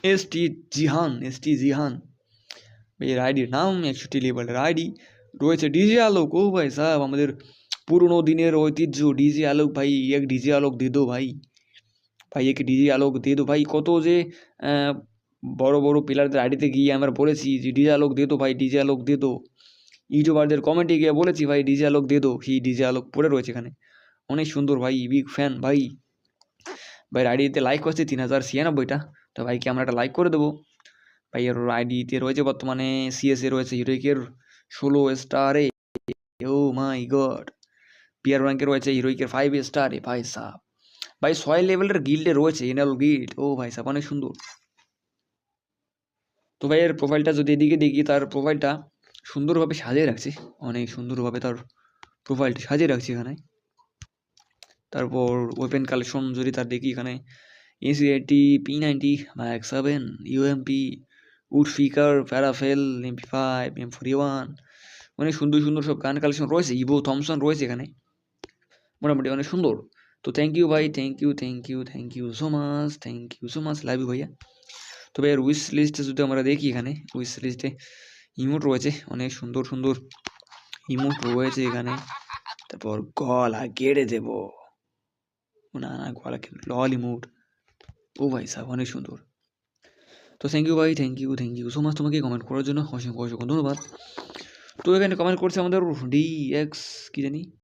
S T Jihan এর আইডির নাম 61 লেভেলের আইডি রয়েছে। ডিজে আলোক, ও ভাই সাহেব আমাদের পুরনো দিনের ঐতিহ্য ডিজে আলোক ভাই, এক ডিজে আলোক দে দো ভাই, ভাই এক ডিজে আলোক দে দো ভাই। কত যে বড় বড় প্লেয়ারদের আইডিতে গিয়ে আমরা বলেছি যে ডিজে আলোক দে দো ভাই, ডিজে আলোক দে দো। ইউটিউবারদের কমেন্টে গিয়ে বলেছি ভাই ডিজে আলোক দে দো, সেই ডিজে আলোক পড়ে রয়েছে এখানে। অনেক সুন্দর ভাই, বিগ ফ্যান ভাই। ভাই আইডিতে লাইক হচ্ছে 3096টা, তো ভাইকে আমরা একটা লাইক করে দেবো। ভাই এর আইডিতে রয়েছে বর্তমানে সিএসএ রয়েছে হিরোইকের 16 স্টারে, ও মাই গড। পিয়ার র্যাঙ্কে রয়েছে হিরোইকের 5 স্টারে ভাই সাহ। ভাই 6 লেভেলের গিল্ডে রয়েছে এনএল গিল্ড, ও ভাই সাহ অনেক সুন্দর। তো ভাই এর প্রোফাইলটা যদি এদিকে দেখি, তার প্রোফাইলটা সুন্দরভাবে সাজিয়ে রাখছে, অনেক সুন্দরভাবে তার প্রোফাইলটা সাজিয়ে রাখছে এখানে। তারপর ওয়েপেন কালেকশন যদি তার দেখি এখানে AC80, P90, Max 7, UMP, উডফিকার, প্যারাফেল, MP5, M41, অনেক সুন্দর সুন্দর সব গান কালেকশন রয়েছে। ইভো থমসন রয়েছে এখানে, মোটামুটি অনেক সুন্দর। তো থ্যাংক ইউ ভাই, thank you so much, love you ভাইয়া। তবে এর উইশ লিস্টে যদি আমরা দেখি, এখানে উইশ লিস্টে ইমোট রয়েছে, অনেক সুন্দর সুন্দর ইমোট রয়েছে এখানে। তারপর গলা গেড়ে দেব, না গলা লল ইমোট, ও ভাই সাহেব অনেক সুন্দর। তো থ্যাংক ইউ ভাই, থ্যাংক ইউ সো মাচ তোমাকে কমেন্ট করার জন্য অসংখ্য অসংখ্য ধন্যবাদ। তো এখানে কমেন্ট করছে আমাদের DX কি জানি